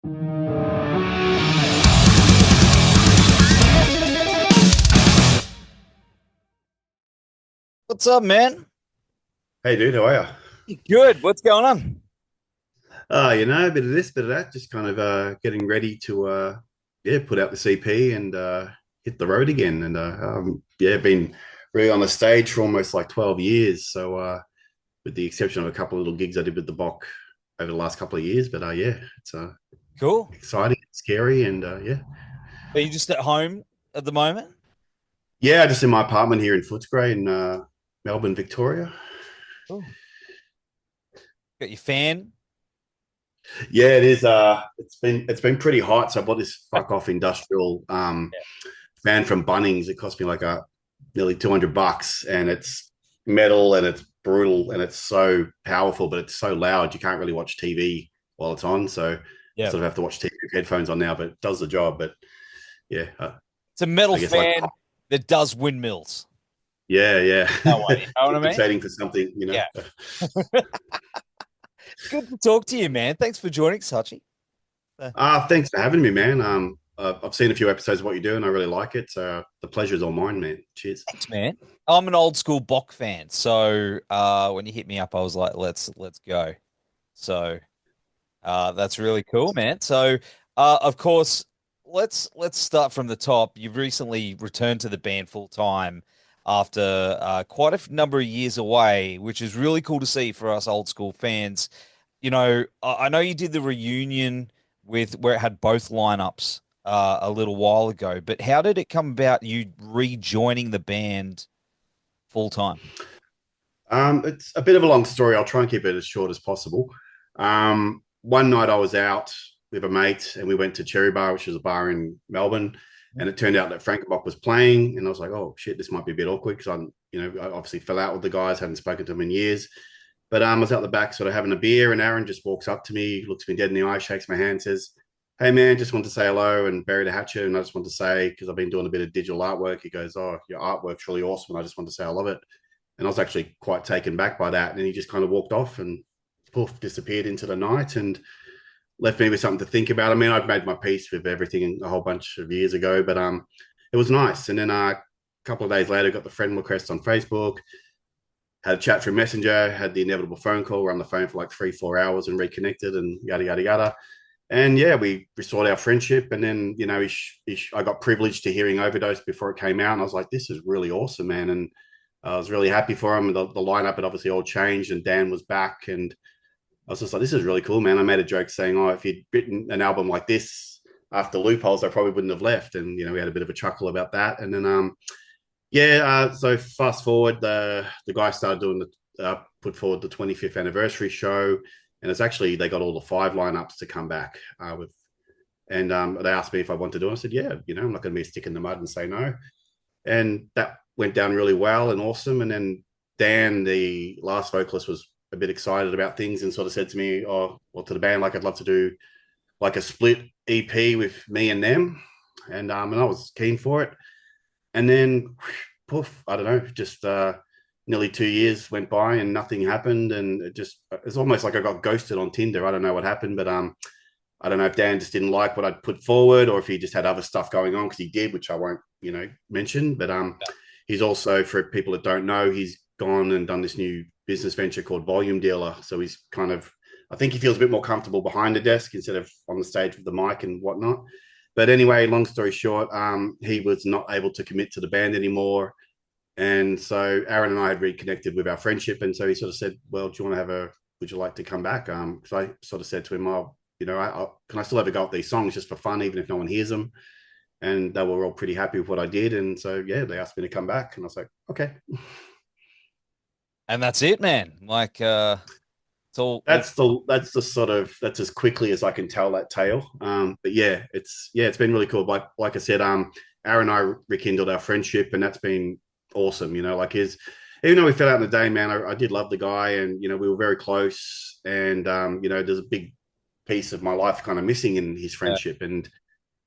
What's up, man? Hey dude, how are Good. What's going on? you? A bit of this, bit of that, just kind of getting ready to put out the CP and hit the road again. And been really on the stage for almost like 12 years. So with the exception of a couple of little gigs I did with the Bok over the last couple of years. But it's Cool. exciting, scary, and Are you just at home at the moment? yeah, just in my apartment here in Footscray in Melbourne, Victoria. Cool. Got your fan? Yeah, it is. It's been pretty hot. So I bought this fuck off industrial fan from Bunnings. It cost me like a nearly $200, and it's metal and it's brutal and it's so powerful, but it's so loud you can't really watch TV while it's on. So I Yeah. sort of have to watch TV with headphones on now, but it does the job. But yeah, It's a metal I guess like fan that does windmills. yeah. That way. You know what I mean? Compensating for something. Yeah. Good to talk to you, man. Thanks for joining, Sachi. Thanks for having me, man. I've seen a few episodes of what you do, and I really like it. So the pleasure's all mine, man. Cheers. Thanks, man. I'm an old school Bok fan, so when you hit me up, I was like, let's go. So that's really cool, man. So of course, let's start from the top. You've recently returned to the band full time after quite a number of years away, which is really cool to see for us old school fans. I know you did the reunion with where it had both lineups a little while ago, but how did it come about you rejoining the band full time? It's a bit of a long story. I'll try and keep it as short as possible. One night I was out with a mate and we went to Cherry Bar, which is a bar in Melbourne. And it turned out that Frankenbok was playing. And I was like, oh shit, this might be a bit awkward because I obviously fell out with the guys, hadn't spoken to them in years. But I was out the back sort of having a beer and Aaron just walks up to me, looks me dead in the eye, shakes my hand, says, hey man, just want to say hello and bury the hatchet. And I just want to say, because I've been doing a bit of digital artwork, he goes, oh, your artwork's really awesome. And I just want to say I love it. And I was actually quite taken back by that. And he just kind of walked off and poof, disappeared into the night and left me with something to think about. I mean, I'd made my peace with everything a whole bunch of years ago, but it was nice. And then a couple of days later, got the friend request on Facebook, had a chat through Messenger, had the inevitable phone call. We're on the phone for like 3-4 hours and reconnected and yada, yada, yada. And yeah, we restored our friendship. And then, I got privileged to hearing Overdose before it came out. And I was like, this is really awesome, man. And I was really happy for him. The lineup had obviously all changed and Dan was back. And I was just like, this is really cool, man. I made a joke saying, oh, if you'd written an album like this after Loopholes, I probably wouldn't have left. And, we had a bit of a chuckle about that. And then, so fast forward, the guy started doing put forward the 25th anniversary show. And it's actually, they got all the 5 lineups to come back and they asked me if I wanted to do it. I said, yeah, I'm not going to be a stick in the mud and say no. And that went down really well and awesome. And then Dan, the last vocalist, was a bit excited about things and sort of said to me, oh, well, to the band, like I'd love to do like a split EP with me and them. And I was keen for it. And then poof, I don't know, just nearly 2 years went by and nothing happened. And it's almost like I got ghosted on Tinder. I don't know what happened, but I don't know if Dan just didn't like what I'd put forward or if he just had other stuff going on, because he did, which I won't, mention. But he's also, for people that don't know, he's gone and done this new business venture called Volume Dealer. So he's kind of, I think he feels a bit more comfortable behind the desk instead of on the stage with the mic and whatnot. But anyway, long story short, he was not able to commit to the band anymore. And so Aaron and I had reconnected with our friendship. And so he sort of said, well, do you want to would you like to come back? So I sort of said to him, oh, can I still have a go at these songs just for fun, even if no one hears them? And they were all pretty happy with what I did. And so, yeah, they asked me to come back. And I was like, okay. And that's it, man. Like it's all That's as quickly as I can tell that tale. But yeah, it's been really cool. Like I said, Aaron and I rekindled our friendship, and that's been awesome. Even though we fell out in the day, man, I did love the guy, and we were very close. And there's a big piece of my life kind of missing in his friendship. And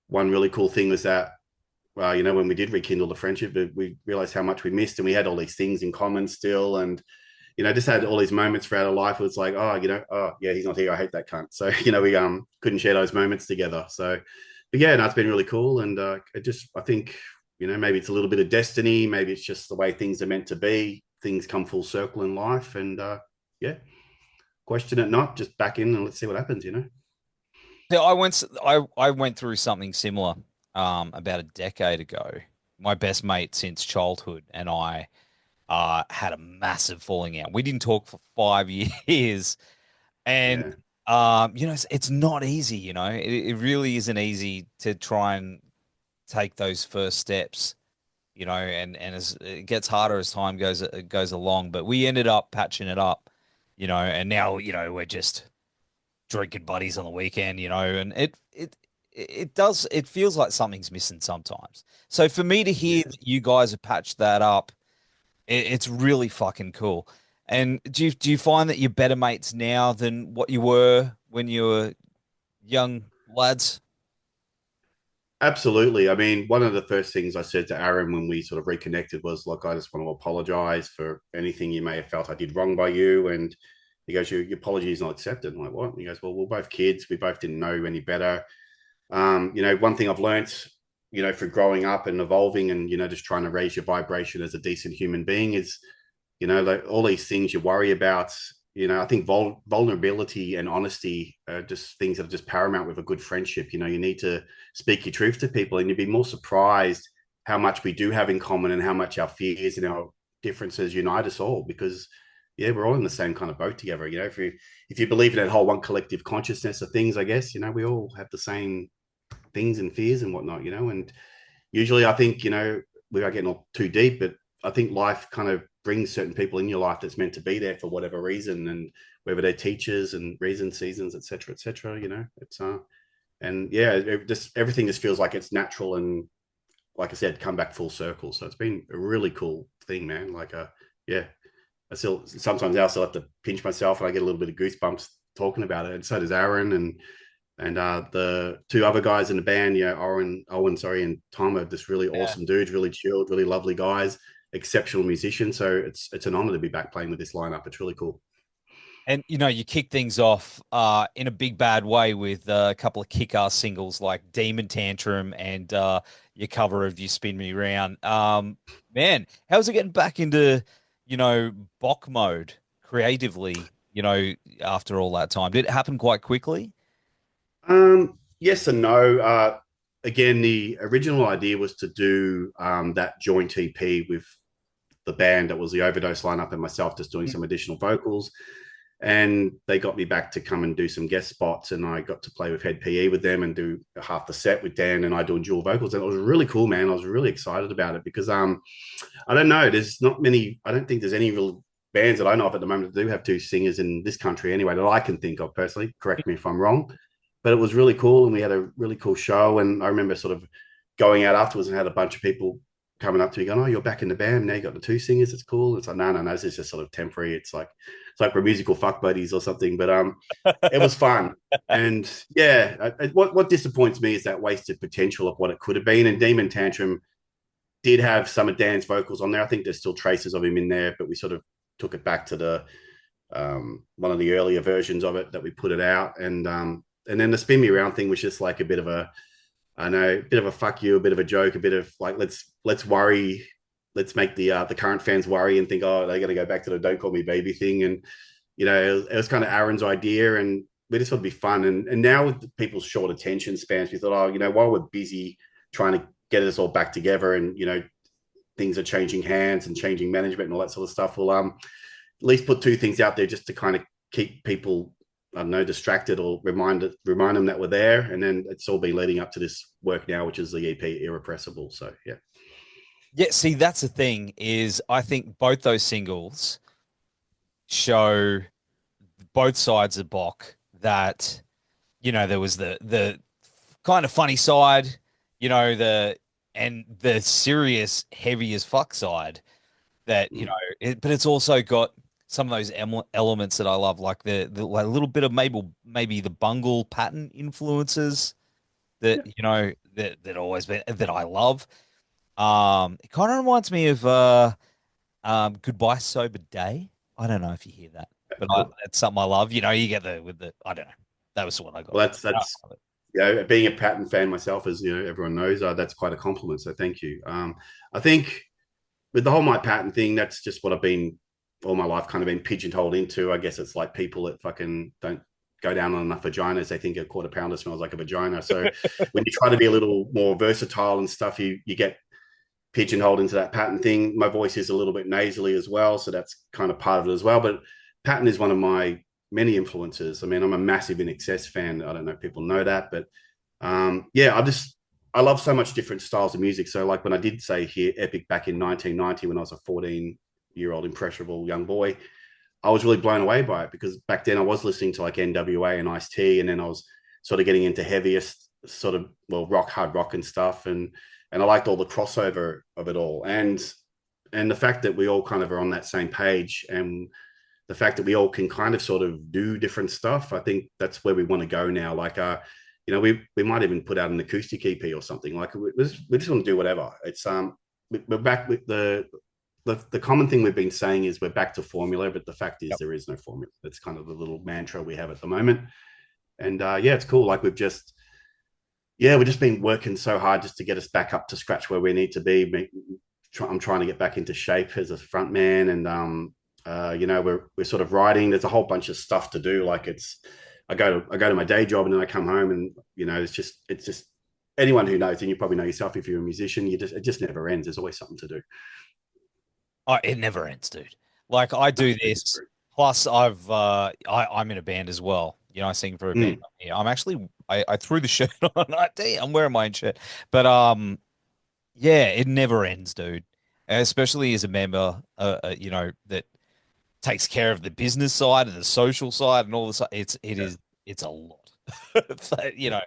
one really cool thing was that, when we did rekindle the friendship, we realized how much we missed, and we had all these things in common still. And just had all these moments throughout our life. It was like, oh, oh yeah, he's not here. I hate that cunt. So we couldn't share those moments together. So, but yeah, no, it's been really cool, and I think maybe it's a little bit of destiny. Maybe it's just the way things are meant to be. Things come full circle in life, and yeah, question it not, just back in and let's see what happens. Yeah, I went through something similar about a decade ago. My best mate since childhood and I had a massive falling out. We didn't talk for 5 years, and Yeah, it's not easy. It really isn't easy to try and take those first steps. And as it gets harder as time goes along. But we ended up patching it up. And now we're just drinking buddies on the weekend, and it feels like something's missing sometimes. So for me to hear yeah. that you guys have patched that up, it's really fucking cool. And do you find that you're better mates now than what you were when you were young lads? Absolutely. I mean, one of the first things I said to Aaron when we sort of reconnected was, look, I just want to apologize for anything you may have felt I did wrong by you. And he goes, your apology is not accepted. I'm like, what? And he goes, well, we're both kids. We both didn't know any better. One thing I've learned, for growing up and evolving and, just trying to raise your vibration as a decent human being is, like all these things you worry about. I think vulnerability and honesty are just things that are just paramount with a good friendship. You need to speak your truth to people, and you'd be more surprised how much we do have in common and how much our fears and our differences unite us all. Because yeah, we're all in the same kind of boat together. If you believe in that whole one collective consciousness of things, I guess we all have the same things and fears and whatnot. And usually I think without getting all too deep, but I think life kind of brings certain people in your life that's meant to be there for whatever reason, and whether they're teachers and reasons, seasons, etc., etc. It's and yeah, just everything just feels like it's natural, and like I said, come back full circle. So it's been a really cool thing, man. Like yeah, I still sometimes I still have to pinch myself, and I get a little bit of goosebumps talking about it, and so does Aaron and the two other guys in the band, Owen, sorry, and Tom are just really Yeah. awesome dudes, really chilled, really lovely guys, exceptional musicians. So it's an honor to be back playing with this lineup. It's really cool. And you kick things off in a big bad way with a couple of kick-ass singles like Demon Tantrum and your cover of You Spin Me Round. Man, how's it getting back into, Bok mode creatively, after all that time? Did it happen quite quickly? Yes and no. Again, the original idea was to do that joint EP with the band that was the Overdose lineup and myself, just doing some additional vocals. And they got me back to come and do some guest spots, and I got to play with Head PE with them and do half the set with Dan and I doing dual vocals, and it was really cool, man. I was really excited about it because I don't know, there's not many, I don't think there's any real bands that I know of at the moment that do have two singers in this country anyway that I can think of personally. Correct me if I'm wrong, but it was really cool, and we had a really cool show. And I remember sort of going out afterwards and had a bunch of people coming up to me going, "Oh, you're back in the band now. You got the two singers. It's cool." It's like, no, no, no. This is just sort of temporary. It's like we're musical fuck buddies or something. But it was fun. And yeah, what disappoints me is that wasted potential of what it could have been. And Demon Tantrum did have some of Dan's vocals on there. I think there's still traces of him in there, but we sort of took it back to the one of the earlier versions of it that we put it out. And then the spin me around thing was just like a bit of a, I know, a bit of a fuck you, a bit of a joke, a bit of like let's worry, let's make the current fans worry and think, oh, they're gonna go back to the "Don't Call Me Baby" thing. And it was kind of Aaron's idea, and we just thought it'd be fun. And now with people's short attention spans, we thought, oh, while we're busy trying to get us all back together, and things are changing hands and changing management and all that sort of stuff, we'll at least put two things out there just to kind of keep people, I don't know, distracted, or remind them that we're there. And then it's all been leading up to this work now, which is the EP Irrepressible. So yeah. Yeah, see, that's the thing is I think both those singles show both sides of Bok that, there was the kind of funny side, and the serious heavy as fuck side that, but it's also got some of those elements that I love, like the like little bit of maybe the bungle pattern influences that, Yeah. that always been that I love. It kind of reminds me of Goodbye Sober Day. I don't know if you hear that, but Cool. it's something I love. You know, you get the with the I don't know. That was the one I got. Well, that's being a Patton fan myself, as everyone knows, that's quite a compliment. So thank you. I think with the whole Mike Patton thing, that's just what I've been all my life kind of been pigeonholed into. I guess it's like people that fucking don't go down on enough vaginas. They think a quarter pounder smells like a vagina. So when you try to be a little more versatile and stuff, you get pigeonholed into that Patton thing. My voice is a little bit nasally as well, so that's kind of part of it as well. But Patton is one of my many influences. I mean, I'm a massive In Excess fan. I don't know if people know that, but yeah, I love so much different styles of music. So like when I did say here Epic back in 1990 when I was a 14-year-old impressionable young boy, I was really blown away by it because back then I was listening to like NWA and Ice-T, and then I was sort of getting into heaviest sort of hard rock and stuff, and I liked all the crossover of it all, and the fact that we all kind of are on that same page, and the fact that we all can kind of sort of do different stuff. I think that's where we want to go now. Like, we might even put out an acoustic EP or something. Like, we just want to do whatever. It's we're back with the common thing we've been saying is we're back to formula, but the fact is there is no formula. That's kind of the little mantra we have at the moment. And yeah, it's cool. Like we've just been working so hard just to get us back up to scratch where we need to be. I'm trying to get back into shape as a front man, and we're sort of writing. There's a whole bunch of stuff to do. Like I go to my day job and then I come home, and it's just anyone who knows, and you probably know yourself if you're a musician, it just never ends. There's always something to do. Oh, it never ends, dude. Like I do this. Plus, I'm in a band as well. You know, I sing for a band. Yeah, I'm actually I threw the shirt on. I'm wearing my own shirt, but yeah, it never ends, dude. Especially as a member, that takes care of the business side and the social side and all this. It's a lot. You know.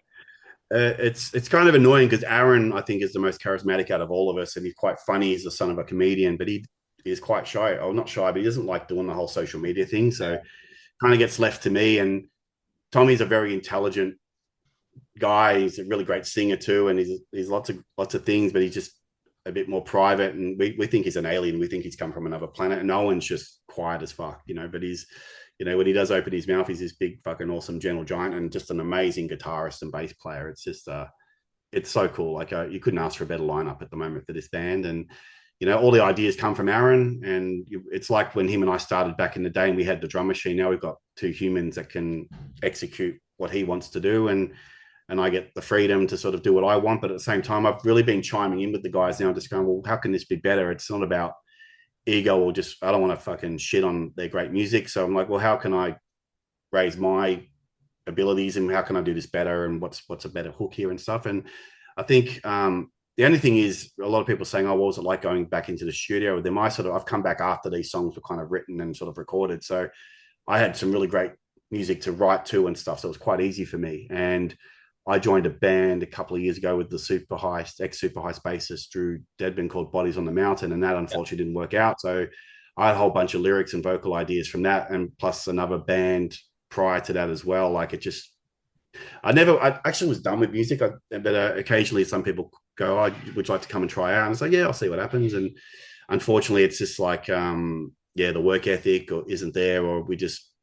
It's kind of annoying because Aaron, I think, is the most charismatic out of all of us, and he's quite funny. He's the son of a comedian, but he is quite shy. Oh, not shy, but he doesn't like doing the whole social media thing. So kind of gets left to me. And Tommy's a very intelligent guy. He's a really great singer too, and he's lots of things, but he's just a bit more private. And we think he's an alien. We think he's come from another planet. And Owen's just quiet as fuck, but he's when he does open his mouth, he's this big fucking awesome gentle giant and just an amazing guitarist and bass player. It's just it's so cool. Like you couldn't ask for a better lineup at the moment for this band. And all the ideas come from Aaron, and it's like when him and I started back in the day and we had the drum machine. Now we've got two humans that can execute what he wants to do, and I get the freedom to sort of do what I want. But at the same time, I've really been chiming in with the guys now, just going, well, how can this be better? It's not about ego or just, I don't want to fucking shit on their great music. So I'm like, well, how can I raise my abilities and how can I do this better? And what's a better hook here and stuff. And I think the only thing is a lot of people saying, oh, what was it like going back into the studio with them? I've come back after these songs were kind of written and sort of recorded. So I had some really great music to write to and stuff. So it was quite easy for me. And I joined a band a couple of years ago with the ex-Super Heist bassist Drew Deadman called Bodies on the Mountain, and that unfortunately didn't work out. So I had a whole bunch of lyrics and vocal ideas from that, and plus another band prior to that as well. Like I actually was done with music, but occasionally some people go, oh, would you like to come and try out? And it's like, yeah, I'll see what happens. And unfortunately, it's just like, the work ethic isn't there, or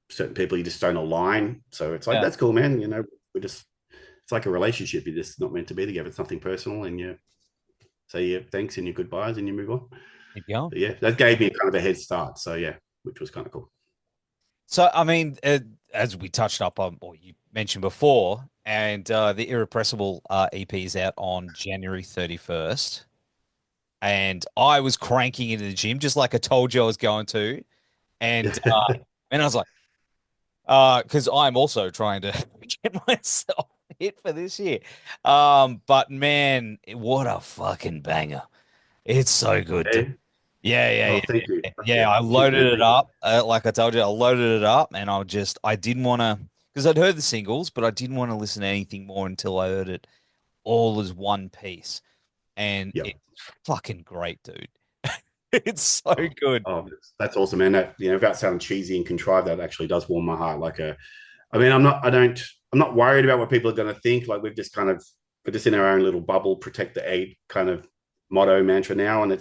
certain people you just don't align. So it's like, that's cool, man. It's like a relationship. You're just not meant to be together. It's nothing personal, and you say your thanks and your goodbyes and you move on. Keep going. But yeah, that gave me kind of a head start. So yeah, which was kind of cool. So I mean, as we touched up on, or you mentioned before, and the Irrepressible EP is out on January 31st, and I was cranking into the gym just like I told you I was going to, and and I was like, because I'm also trying to get myself hit for this year. But man, what a fucking banger. It's so good, dude. Yeah, yeah, Oh, yeah, thank you. yeah. I loaded it up. Like I told you, I loaded it up and I didn't want to, because I'd heard the singles, but I didn't want to listen to anything more until I heard it all as one piece. And Yep. it's fucking great, dude. It's so good. Oh, that's awesome, man. That, without sounding cheesy and contrived, that actually does warm my heart. I'm not worried about what people are going to think. Like we're just in our own little bubble, protect the aid kind of motto mantra now. And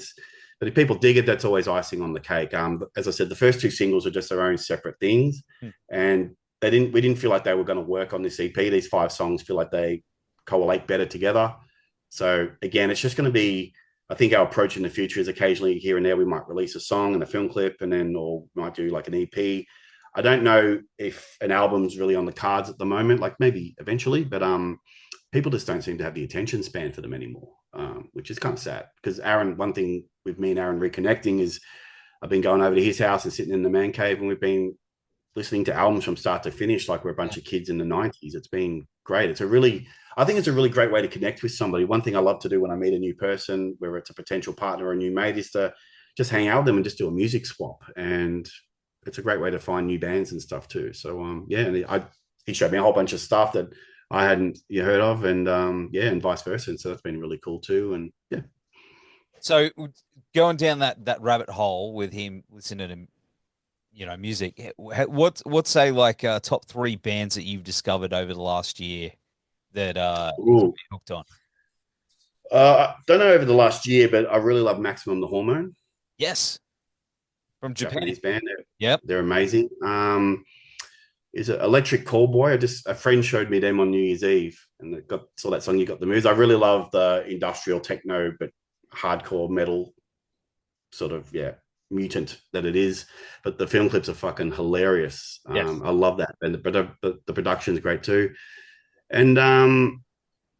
But if people dig it, that's always icing on the cake. As I said, the first two singles are just their own separate things, Hmm. and we didn't feel like they were going to work on this EP. These 5 songs feel like they correlate better together. So again, it's just going to be. I think our approach in the future is occasionally here and there we might release a song and a film clip, and then or might do like an EP. I don't know if an album's really on the cards at the moment. Like maybe eventually, but people just don't seem to have the attention span for them anymore, which is kind of sad. Because Aaron, one thing with me and Aaron reconnecting is I've been going over to his house and sitting in the man cave, and we've been listening to albums from start to finish, like we're a bunch of kids in the 90s. It's been great. I think it's a really great way to connect with somebody. One thing I love to do when I meet a new person, whether it's a potential partner or a new mate, is to just hang out with them and just do a music swap. And it's a great way to find new bands and stuff too. So yeah, and he showed me a whole bunch of stuff that I hadn't heard of, and yeah, and vice versa. And so that's been really cool too. And yeah. So going down that rabbit hole with him listening to music. What's say like top three bands that you've discovered over the last year that he's been Ooh. hooked on? I don't know over the last year, but I really love Maximum the Hormone, Yes, from Japan. Japanese band. Yep. They're amazing. Is it Electric Callboy? A friend showed me them on New Year's Eve, and saw that song. You got the moves. I really love the industrial techno, but hardcore metal sort of mutant that it is. But the film clips are fucking hilarious. Yes. I love that, and the production is great too. And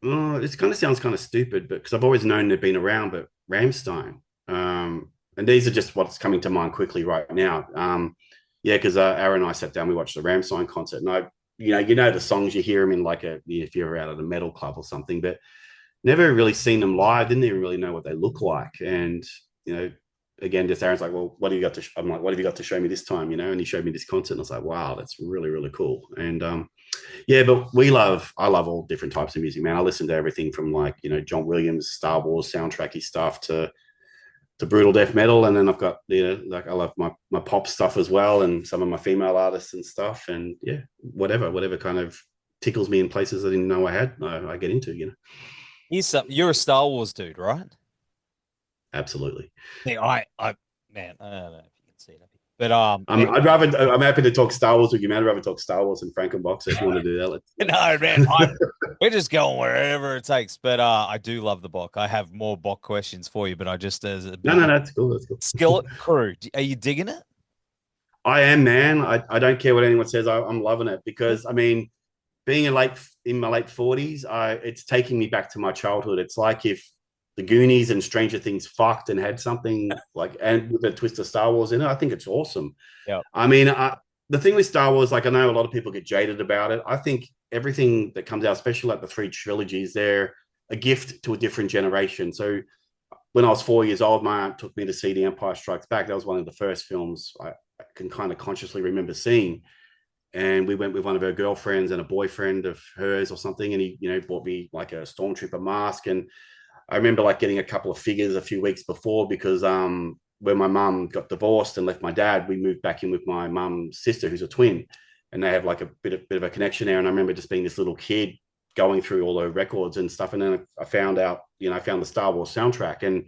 this kind of sounds kind of stupid, but because I've always known they've been around, but Rammstein. And these are just what's coming to mind quickly right now. Yeah, because Aaron and I sat down, we watched the Rammstein concert, and you know the songs, you hear them in like if you're out at a metal club or something, but never really seen them live. Didn't even really know what they look like, and again, just Aaron's like, well, what have you got to? I'm like, what have you got to show me this time? And he showed me this concert, and I was like, wow, that's really really cool. And yeah, but I love all different types of music, man. I listen to everything from like John Williams, Star Wars soundtracky stuff to brutal death metal, and then I've got like I love my pop stuff as well, and some of my female artists and stuff, and yeah, whatever kind of tickles me in places I didn't know I had, I get into. You're a Star Wars dude, right? Absolutely. Yeah, man, I don't know if you can see that, but I'm happy to talk Star Wars with you, man. I'd rather talk Star Wars and Frankenbok. So if you want to do that, no, man, we're just going wherever it takes. But I do love the Bok. I have more Bok questions for you, but I just as a no, that's cool. That's cool. skillet crew. Are you digging it? I am, man. I don't care what anyone says. I'm loving it because I mean, being in my late 40s, it's taking me back to my childhood. It's like if the Goonies and Stranger Things fucked and had something like, and with a twist of Star Wars in it. I think it's awesome. Yeah. I mean, the thing with Star Wars, like I know a lot of people get jaded about it. I think everything that comes out, especially like the 3 trilogies, they're a gift to a different generation. So when I was 4 years old, my aunt took me to see The Empire Strikes Back. That was one of the first films I can kind of consciously remember seeing. And we went with one of her girlfriends and a boyfriend of hers or something, and he bought me like a stormtrooper mask. And I remember like getting a couple of figures a few weeks before because when my mum got divorced and left my dad, we moved back in with my mum's sister, who's a twin, and they have like a bit of a connection there. And I remember just being this little kid going through all the records and stuff, and then I found out, I found the Star Wars soundtrack and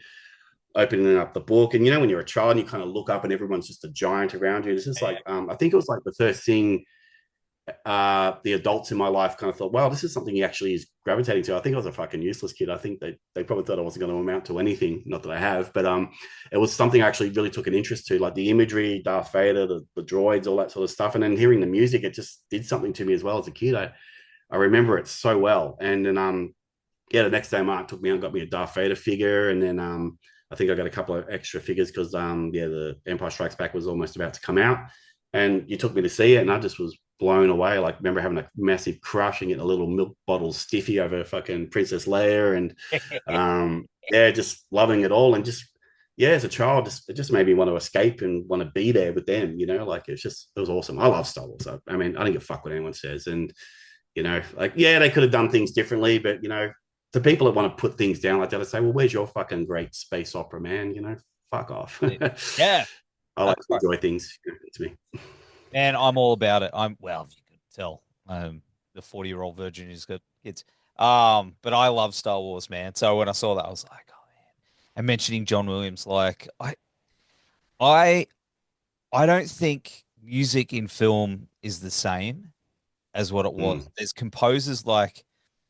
opening up the book. And when you're a child and you kind of look up and everyone's just a giant around you, it's just like I think it was like the first thing the adults in my life kind of thought, wow, this is something he actually is gravitating to. I think I was a fucking useless kid. I think they probably thought I wasn't going to amount to anything. Not that I have, but it was something I actually really took an interest to, like the imagery, Darth Vader, the droids, all that sort of stuff. And then hearing the music, it just did something to me as well as a kid. I remember it so well. And then yeah, the next day Mark took me out and got me a Darth Vader figure. And then I think I got a couple of extra figures because yeah, the Empire Strikes Back was almost about to come out. And you took me to see it, and I just was blown away. Like, remember having a massive crush and getting a little milk bottle stiffy over fucking Princess Leia, and yeah, just loving it all. And just yeah, as a child, it just made me want to escape and want to be there with them. Like it was awesome. I love Star Wars. I mean, I don't give a fuck what anyone says, and like yeah, they could have done things differently, but to people that want to put things down like that, I say, well, where's your fucking great space opera, man? Fuck off. Yeah. I like to enjoy things. It's me. And I'm all about it. Well, if you could tell, the 40-year-old virgin who's got kids. But I love Star Wars, man. So when I saw that, I was like, oh man. and mentioning John Williams, like I I don't think music in film is the same as what it was. Mm, There's composers like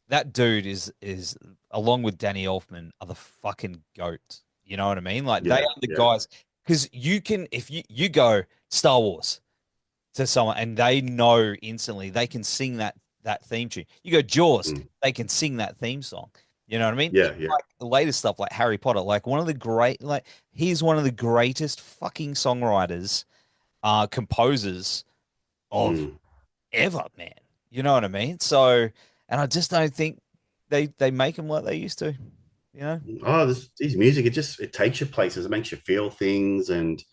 that dude is along with Danny Elfman are the fucking goat. You know what I mean? Like they yeah, are the yeah. guys because you can if you go Star Wars to someone and they know instantly they can sing that theme tune. You go Jaws, Mm, they can sing that theme song. You know what I mean? yeah, Even yeah. like the latest stuff like Harry Potter, like one of the great like he's one of the greatest fucking songwriters, composers of Mm. ever, man. You know what I mean? So, and I just don't think they make them like they used to. You know? Oh, his music, it takes you places, it makes you feel things, and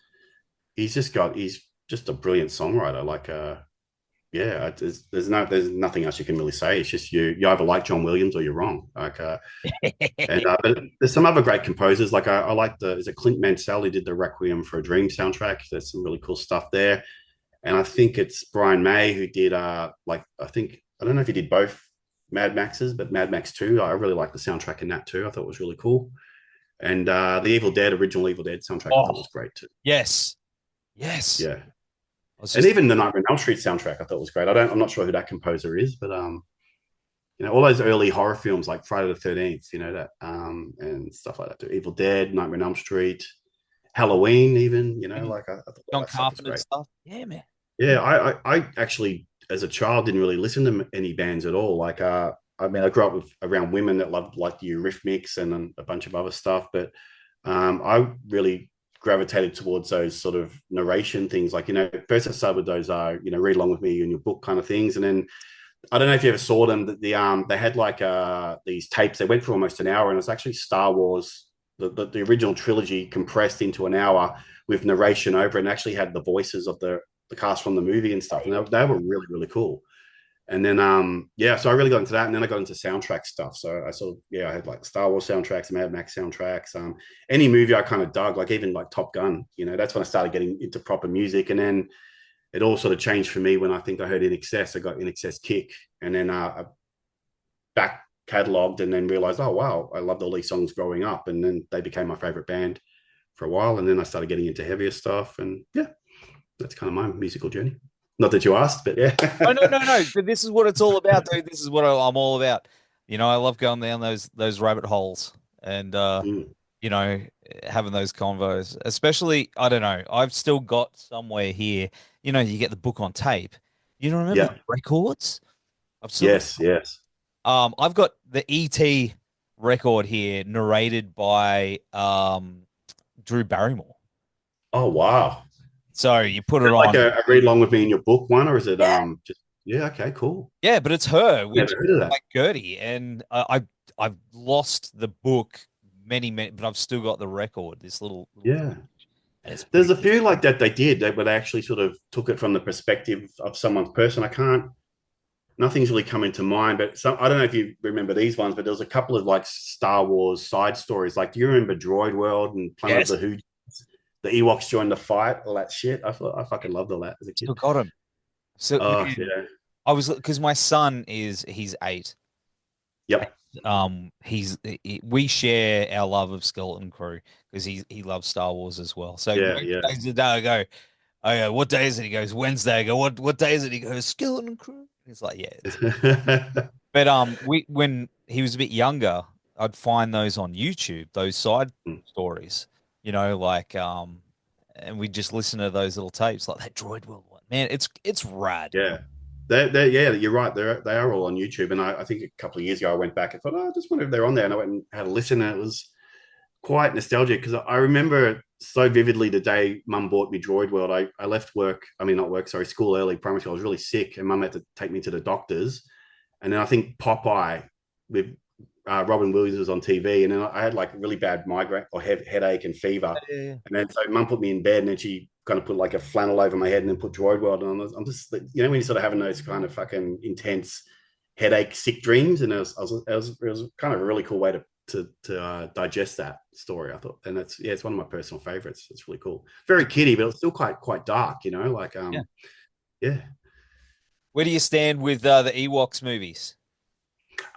he's just a brilliant songwriter. Like yeah, there's nothing else you can really say. It's just you either like John Williams or you're wrong. Like but there's some other great composers. Like I like the is it Clint Mansell who did the Requiem for a Dream soundtrack. There's some really cool stuff there. And I think it's Brian May who did like I don't know if he did both Mad Maxes, but Mad Max 2. I really like the soundtrack in that too. I thought it was really cool. And the original Evil Dead soundtrack, I thought Oh, was great too. yes, yes. Yeah. I was And just even the Nightmare on Elm Street soundtrack, I thought was great. I'm not sure who that composer is, but all those early horror films like Friday the 13th, that, and stuff like that too. Evil Dead, Nightmare on Elm Street, Halloween, even, like I thought all John that stuff was Carpenter great. stuff. Yeah, man. Yeah, I actually, as a child, didn't really listen to any bands at all. Like, I mean, I grew up around women that loved like the Eurythmics and a bunch of other stuff, but I really gravitated towards those sort of narration things. Like, first I started with those, read along with me in your book kind of things, and then I don't know if you ever saw them. They had like these tapes. They went for almost an hour, and it's actually Star Wars, the original trilogy compressed into an hour with narration over, and actually had the voices of the cast from the movie and stuff. And they were really really cool. And then yeah, so I really got into that, and then I got into soundtrack stuff. So I had like Star Wars soundtracks, Mad Max soundtracks, any movie I kind of dug, like even like Top Gun. That's when I started getting into proper music, and then it all sort of changed for me when I think I heard In Excess. I got In Excess Kick, and then I back cataloged and then realized, oh wow, I loved all these songs growing up, and then they became my favorite band for a while, and then I started getting into heavier stuff, and yeah, that's kind of my musical journey. Not that you asked, but yeah. Oh no, no, no. But this is what it's all about, dude. This is what I'm all about. I love going down those rabbit holes and Mm, you know, having those convos. Especially, I don't know. I've still got somewhere here. You get the book on tape. Remember the yeah. records? I've still got. Yes. Yes. I've got the ET record here, narrated by Drew Barrymore. Oh wow. So you put Is it it like on. a read along with me in your book one, or is it Yeah. just yeah? Okay, cool. Yeah, but it's her with Never heard of that. like Gertie, and I've lost the book many, many, but I've still got the record. This little thing, Yeah. and it's There's pretty. a few like that they did, where they actually sort of took it from the perspective of someone's person. I can't nothing's really coming to mind, but I don't know if you remember these ones, but there was a couple of like Star Wars side stories. Like, do you remember Droid World and Planet of Yes, the Hoods? The Ewoks joined the fight, all that shit. I fucking loved all that as a kid. still got him. So Oh man, yeah, I was because my son he's 8. yep, We share our love of Skeleton Crew because he loves Star Wars as well. So yeah, most yeah. days of the day I go, oh yeah, what day is it? He goes, Wednesday. I go, what day is it? He goes, Skeleton Crew. He's like, yeah. But we when he was a bit younger, I'd find those on YouTube, those side stories, like and we just listen to those little tapes, like that Droid World one. Man, it's rad. Yeah. Yeah, you're right. They are all on YouTube. And I think a couple of years ago, I went back and thought, oh, I just wonder if they're on there. And I went and had a listen. And it was quite nostalgic because I remember so vividly the day mum bought me Droid World. I left work, I mean, not work, sorry, school early, primary school. I was really sick and mum had to take me to the doctors. And then I think Popeye with Robin Williams was on TV. And then I had like really bad migraine or headache and fever. Yeah. And then so mum put me in bed and then she kind of put like a flannel over my head and then put Droid World on. I'm just, when you're sort of having those kind of fucking intense headache, sick dreams. And it was kind of a really cool way to digest that story, I thought. And it's one of my personal favorites. It's really cool. Very kiddie, but it's still quite dark, like, Yeah. yeah. Where do you stand with the Ewoks movies?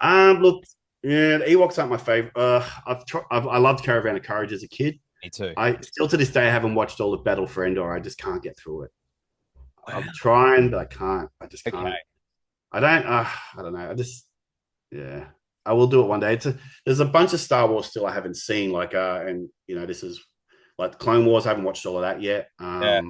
Look, Yeah, the Ewoks aren't my favorite. I loved Caravan of Courage as a kid. Me too. I still to this day haven't watched all of Battle for Endor. I just can't get through it. I'm Wow. trying, but I can't. I just Okay. can't. I don't. I don't know. I just yeah. I will do it one day. There's a bunch of Star Wars still I haven't seen. And this is like Clone Wars. I haven't watched all of that yet. Yeah.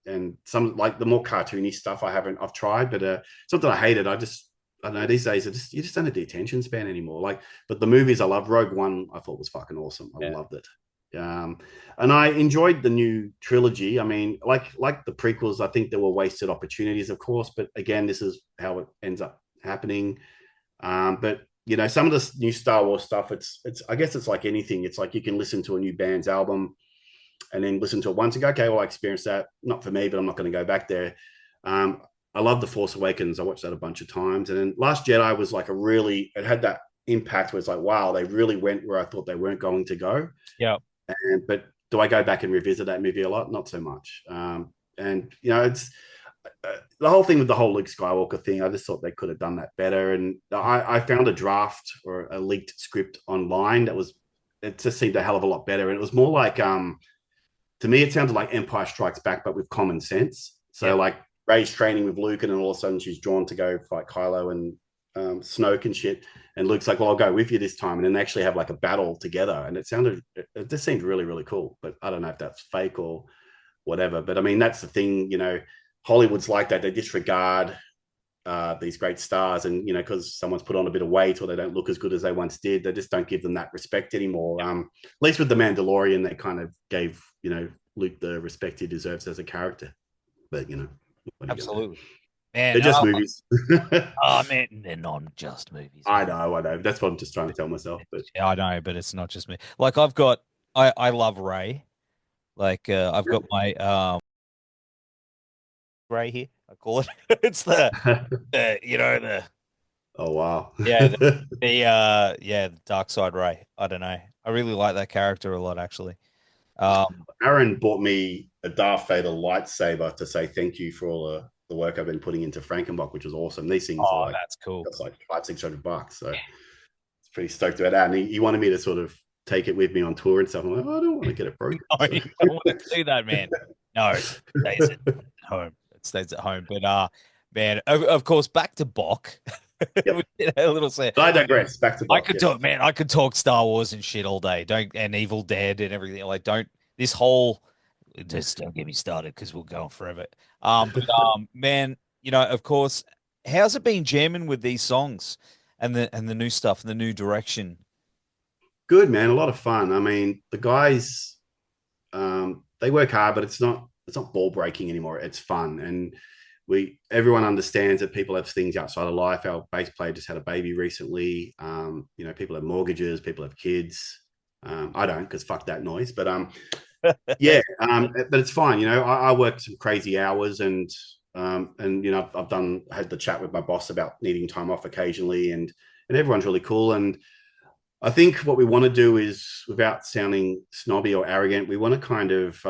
And some like the more cartoony stuff I haven't. I've tried, but it's not that I hate it. I don't know. These days, you just don't have the attention span anymore. But the movies I love. Rogue One, I thought was fucking awesome. I Yeah. loved it. Um, and I enjoyed the new trilogy. I mean, like the prequels, I think there were wasted opportunities, of course. But again, this is how it ends up happening. But some of the new Star Wars stuff, it's I guess it's like anything. It's like you can listen to a new band's album and then listen to it once and go, okay, well, I experienced that. Not for me, but I'm not going to go back there. I love The Force Awakens. I watched that a bunch of times. And then Last Jedi was like it had that impact where it's like, wow, they really went where I thought they weren't going to go. Yeah. But do I go back and revisit that movie a lot? Not so much. And it's the whole thing with the whole Luke Skywalker thing. I just thought they could have done that better. And I found a draft or a leaked script online it just seemed a hell of a lot better. And it was more like to me, it sounded like Empire Strikes Back, but with common sense. Yeah. So like Rey's training with Luke, and then all of a sudden she's drawn to go fight Kylo and Snoke and shit. And Luke's like, "Well, I'll go with you this time," and then they actually have like a battle together. And it just seemed really, really cool. But I don't know if that's fake or whatever. But I mean, that's the thing. Hollywood's like that. They disregard these great stars, and because someone's put on a bit of weight or they don't look as good as they once did, they just don't give them that respect anymore. At least with the Mandalorian, they kind of gave Luke the respect he deserves as a character. But what are you gonna do? Absolutely. Man, They're just movies. oh man, they're not just movies, I man. know, I know. That's what I'm just trying to tell myself. But Yeah, I know, but it's not just me. Like I love Ray. Like I've got my Ray here. I call it. It's the oh wow. yeah the dark side Ray. I don't know. I really like that character a lot actually. Um, Aaron bought me a Darth Vader lightsaber to say thank you for all the work I've been putting into Frankenbok, which was awesome. These things are oh, like that's cool. that's like $500-600. So it's pretty stoked about that. And he wanted me to sort of take it with me on tour and stuff. I'm like, oh, I don't want to get it broken. No, So. you don't want to do that, man. No, it stays at home. It stays at home. But man, of course, back to Bok. Yep. We did a little say. But I digress. Back to I Bok, could yes. talk, man. I could talk Star Wars and shit all day. Don't and Evil Dead and everything. Like, don't this whole just don't get me started because we'll go on forever. Man, of course, how's it been jamming with these songs and the new stuff and the new direction? Good, man. A lot of fun. I mean, the guys, they work hard, but it's not ball breaking anymore. It's fun. And everyone understands that people have things outside of life. Our bass player just had a baby recently. People have mortgages, people have kids. I don't, because fuck that noise. But yeah, but it's fine. I worked some crazy hours, and I've had the chat with my boss about needing time off occasionally, and everyone's really cool. And I think what we want to do is, without sounding snobby or arrogant, we want to kind of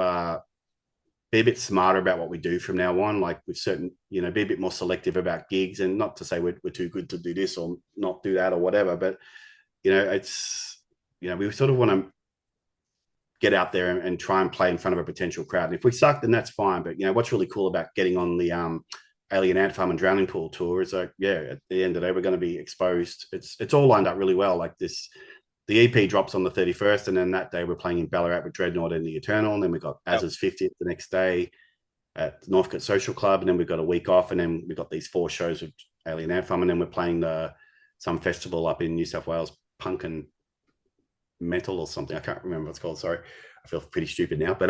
be a bit smarter about what we do from now on. Like with certain, be a bit more selective about gigs, and not to say we're too good to do this or not do that or whatever, but it's we sort of want to get out there and try and play in front of a potential crowd. And if we suck, then that's fine. But what's really cool about getting on the Alien Ant Farm and Drowning Pool tour is like, yeah, at the end of the day, we're going to be exposed. It's all lined up really well. Like this, the EP drops on the 31st, and then that day we're playing in Ballarat with Dreadnought and the Eternal, and then we got Yep. Az's 50th the next day at Northcote Social Club, and then we've got a week off, and then we've got these 4 shows with Alien Ant Farm, and then we're playing some festival up in New South Wales, Punk and Metal or something. I can't remember what it's called. Sorry. I feel pretty stupid now. But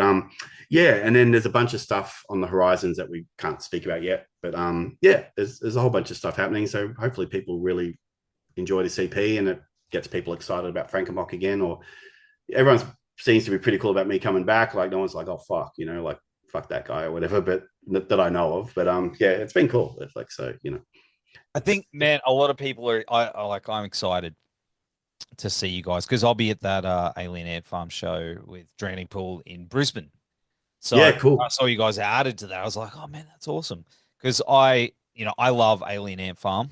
yeah, and then there's a bunch of stuff on the horizons that we can't speak about yet. But yeah, there's a whole bunch of stuff happening. So hopefully people really enjoy the CP and it gets people excited about Frankenbok again. Or everyone seems to be pretty cool about me coming back. Like no one's like, oh fuck, like fuck that guy or whatever, but that I know of. But yeah, it's been cool. It's like so, I think, man, a lot of people are. I'm excited to see you guys because I'll be at that Alien Ant Farm show with Drowning Pool in Brisbane. So yeah, cool. I saw you guys added to that. I was like, oh man, that's awesome. Because I love Alien Ant Farm.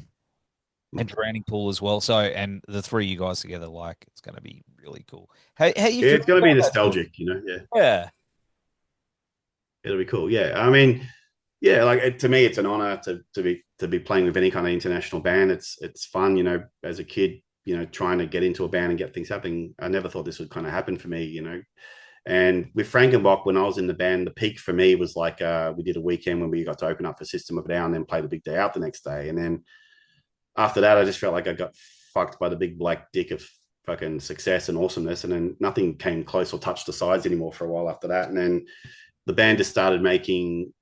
and Drowning Pool as well. So, and the three of you guys together, like, it's going to be really cool. How you Yeah, feel it's going to be about that tour? nostalgic, Yeah, Yeah. it'll be cool. Yeah, I mean, yeah, like to me, it's an honor to be playing with any kind of international band. It's fun, As a kid, trying to get into a band and get things happening. I never thought this would kind of happen for me. And with Frankenbok, when I was in the band, the peak for me was like we did a weekend when we got to open up for System of a Down, and then play the big day out the next day. And then after that, I just felt like I got fucked by the big black dick of fucking success and awesomeness. And then nothing came close or touched the sides anymore for a while after that. And then the band just started making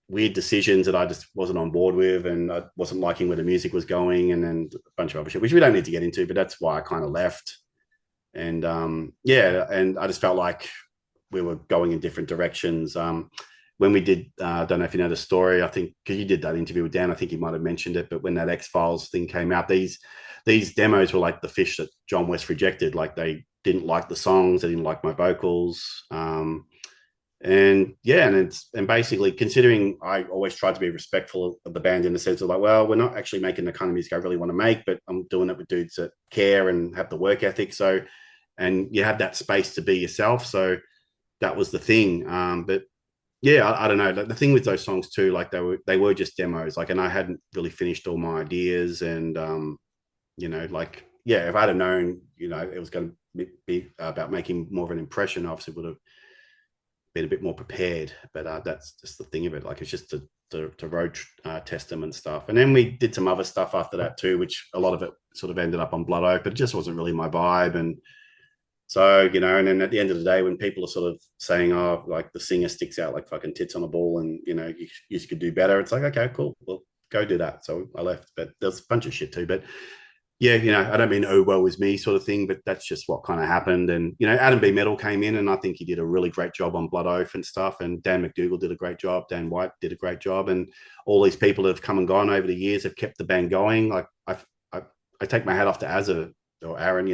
weird decisions that I just wasn't on board with, and I wasn't liking where the music was going, and then a bunch of other shit, which we don't need to get into, but that's why I kind of left. And yeah, and I just felt like we were going in different directions. When we did, I don't know if you know the story. I think because you did that interview with Dan, I think he might have mentioned it. But when that X Files thing came out, these demos were like the fish that John West rejected. Like they didn't like the songs, they didn't like my vocals. And yeah, and basically considering I always tried to be respectful of the band in the sense of like, well, we're not actually making the kind of music I really want to make, but I'm doing it with dudes that care and have the work ethic. So, and you have that space to be yourself. So that was the thing. But yeah, I don't know. The thing with those songs too, like they were just demos. Like, and I hadn't really finished all my ideas, and like yeah, if I'd have known, it was going to be about making more of an impression, obviously would have been a bit more prepared. But that's just the thing of it. Like, it's just to road test them and stuff. And then we did some other stuff after that too, which a lot of it sort of ended up on Blood Oath, but it just wasn't really my vibe. And so, and then at the end of the day, when people are sort of saying, oh, like the singer sticks out like fucking tits on a ball and, you could do better, it's like, okay, cool. Well, go do that. So I left, but there's a bunch of shit too. But yeah, I don't mean, oh, woe is me sort of thing, but that's just what kind of happened. And, Adam B. Metal came in, and I think he did a really great job on Blood Oath and stuff. And Dan McDougall did a great job. Dan White did a great job. And all these people that have come and gone over the years have kept the band going. Like, I take my hat off to Azza or Aaron,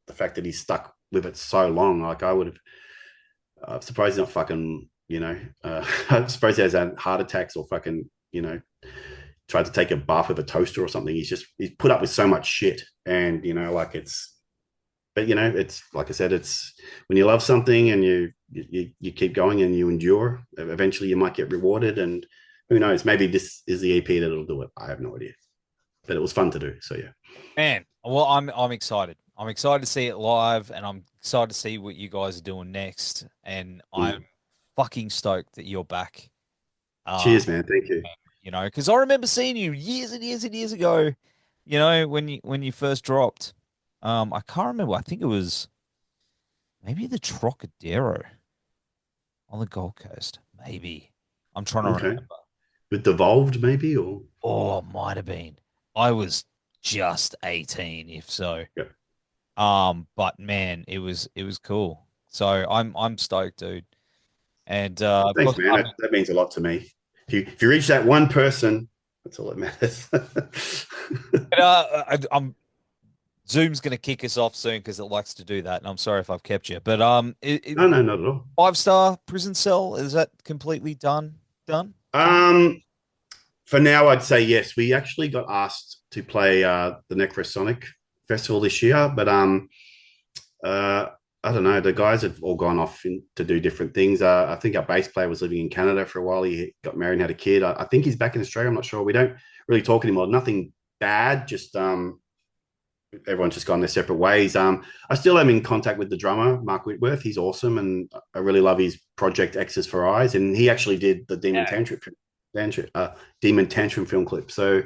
the fact that he's stuck with it so long. Like, I would have, I'm surprised he's not fucking, I'm surprised he has heart attacks or fucking, tried to take a bath with a toaster or something. He's put up with so much shit. And, like it's like I said, it's when you love something and you keep going and you endure, eventually you might get rewarded. And who knows, maybe this is the EP that'll do it. I have no idea, but it was fun to do. So yeah. Man, well, I'm excited. I'm excited to see it live, and I'm excited to see what you guys are doing next. And I'm Mm. fucking stoked that you're back. Uh, Cheers, man. Thank you. because I remember seeing you years and years and years ago. When you first dropped. I can't remember. I think it was maybe the Trocadero on the Gold Coast. Maybe. I'm trying to Okay. remember. With Devolved, maybe, or Oh, it might have been. I was just 18, if so. yeah. But man, it was cool. So I'm stoked, dude. And of Thanks, course, man. That means a lot to me. If you reach that one person, that's all that matters. I'm Zoom's gonna kick us off soon because it likes to do that, and I'm sorry if I've kept you. But No, no, not at all. 5-star prison cell, is that completely done? Done? Um, for now, I'd say yes. We actually got asked to play the Necrosonic Festival this year, but uh, I don't know. The guys have all gone off to do different things. I think our bass player was living in Canada for a while. He got married and had a kid. I think he's back in Australia. I'm not sure. We don't really talk anymore. Nothing bad. Just everyone's just gone their separate ways. I still am in contact with the drummer, Mark Whitworth. He's awesome, and I really love his project X's for Eyes. And he actually did the Demon Tantrum film clip. So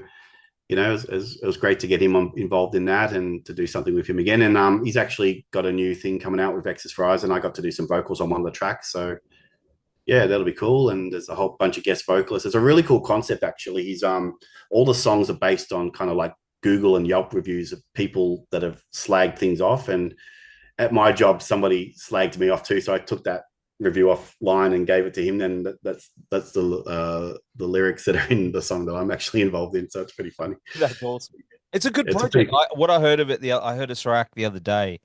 it was great to get him involved in that and to do something with him again. And he's actually got a new thing coming out with X's for Eyes, and I got to do some vocals on one of the tracks. So yeah, that'll be cool. And there's a whole bunch of guest vocalists. It's a really cool concept, actually. He's all the songs are based on kind of like Google and Yelp reviews of people that have slagged things off. And at my job, somebody slagged me off too, so I took that review offline and gave it to him. Then that's the lyrics that are in the song that I'm actually involved in. So it's pretty funny. That's awesome. It's a good It's a project. pretty What I heard of it, I heard a track the other day.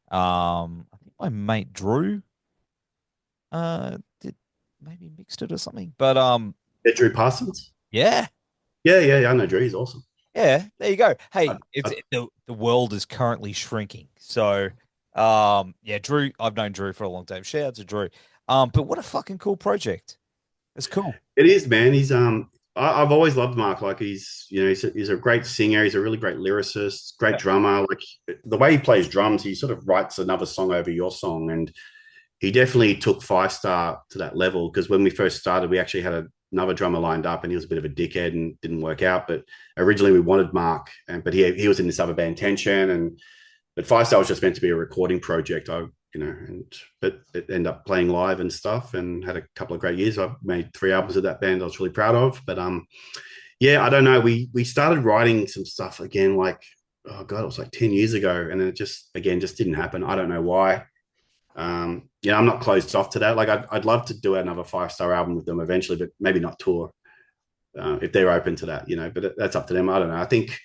I think my mate Drew did maybe mixed it or something. But Drew Parsons. yeah, Yeah, yeah, yeah. I know Drew. He's awesome. Yeah, there you go. I, Hey, I, the world is currently shrinking. So, yeah, Drew, I've known Drew for a long time. Shout out to Drew. But what a fucking cool project. It's cool. it is, man. I've always loved Mark. Like he's a great singer. He's a really great lyricist, great drummer. Like the way he plays drums, he sort of writes another song over your song, and he definitely took Five Star to that level. Because when we first started, we actually had another drummer lined up, and he was a bit of a dickhead and didn't work out. But originally we wanted Mark, but he was in this other band, Tension, and but Five Star was just meant to be a recording project. But it ended up playing live and stuff, and had a couple of great years. I made 3 albums of that band. I was really proud of. But yeah, I don't know. We started writing some stuff again, like oh god, it was like 10 years ago, and then it just didn't happen. I don't know why. Yeah, I'm not closed off to that. Like I'd love to do another Five Star album with them eventually, but maybe not tour if they're open to that, But that's up to them. I don't know. I think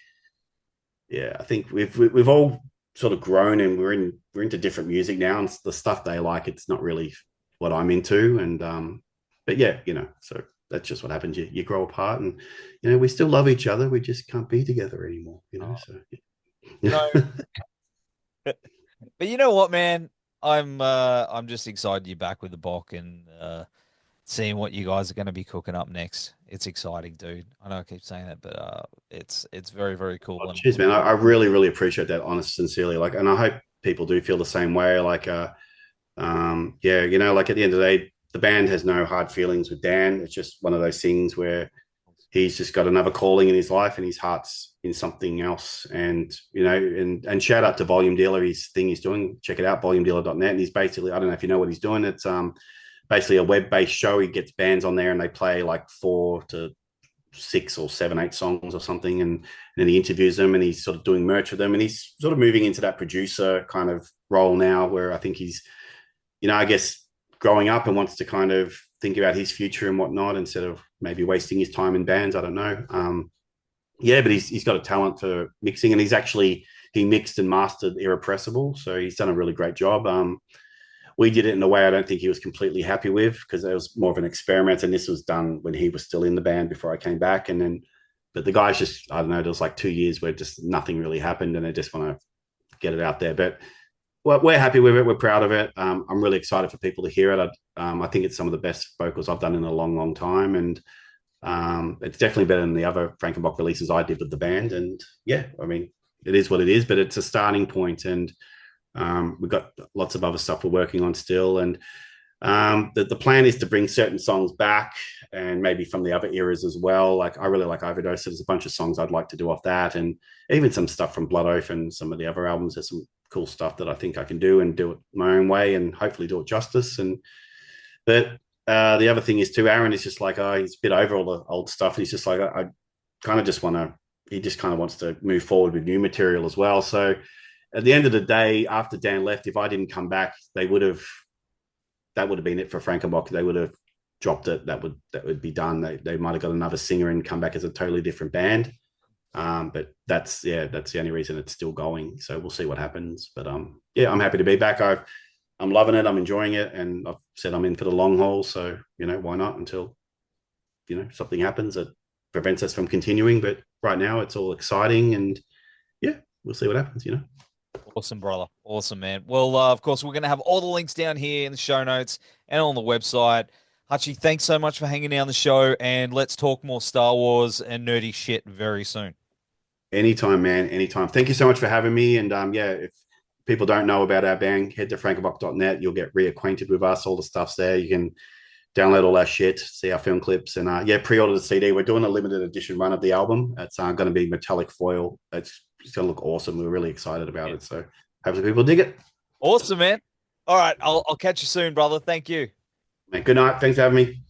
we've all sort of grown, and we're into different music now, and the stuff they like, it's not really what I'm into, and but yeah, so that's just what happens. You grow apart, and we still love each other. We just can't be together anymore, Oh, So no, yeah. but you know what, man? I'm just excited you're back with the Bok and seeing what you guys are going to be cooking up next. It's exciting, dude. I know I keep saying that, but it's very, very cool. Oh, And cheers, man. I really, really appreciate that, honest, sincerely. Like, and I hope people do feel the same way. Like, yeah, like at the end of the day, the band has no hard feelings with Dan. It's just one of those things where he's just got another calling in his life, and his heart's in something else. And and shout out to Volume Dealer, his thing he's doing. Check it out, volumedealer.net. And he's basically, I don't know if you know what he's doing. It's basically a web-based show. He gets bands on there, and they play like 4 to 6 or 7, 8 songs or something, and then he interviews them, and he's sort of doing merch with them, and he's sort of moving into that producer kind of role now, where I think he's, I guess, growing up and wants to kind of think about his future and whatnot, instead of maybe wasting his time in bands. I don't know. Yeah, but he's got a talent for mixing, and he mixed and mastered Irrepressible, so he's done a really great job. We did it in a way I don't think he was completely happy with, because it was more of an experiment, and this was done when he was still in the band before I came back. And then, but the guys just, I don't know, there was like 2 years where just nothing really happened, and they just want to get it out there. But we're happy with it. We're proud of it. I'm really excited for people to hear it. I think it's some of the best vocals I've done in a long, long time, and it's definitely better than the other Frankenbok releases I did with the band. And yeah, I mean, it is what it is, but it's a starting point, and we've got lots of other stuff we're working on still. And the plan is to bring certain songs back, and maybe from the other eras as well. Like I really like Overdose. So there's a bunch of songs I'd like to do off that, and even some stuff from Blood Oath and some of the other albums. There's some cool stuff that I think I can do, and do it my own way, and hopefully do it justice. And but the other thing is too, Aaron is just like, oh, he's a bit over all the old stuff. And he's just like, I kind of just want to. He just kind of wants to move forward with new material as well. So at the end of the day, after Dan left, if I didn't come back, that would have been it for Frankenbok. They would have dropped it. That would be done. They might have got another singer and come back as a totally different band. But that's the only reason it's still going. So we'll see what happens. But yeah, I'm happy to be back. I'm loving it. I'm enjoying it, and I've said I'm in for the long haul. So why not, until something happens that prevents us from continuing. But right now, it's all exciting, and yeah, we'll see what happens. awesome, brother. Awesome, man. Well, of course, we're going to have all the links down here in the show notes and on the website. Hutchy, thanks so much for hanging out on the show, and let's talk more Star Wars and nerdy shit very soon. Anytime, man. Anytime. Thank you so much for having me. And yeah, if people don't know about our band, head to frankenbok.net. You'll get reacquainted with us. All the stuff's there. You can download all our shit, see our film clips, and yeah, pre-order the CD. We're doing a limited edition run of the album. It's going to be metallic foil. It's going to look awesome. We're really excited about it. So hopefully people dig it. Awesome, man. All right, I'll catch you soon, brother. Thank you. Man, good night. Thanks for having me.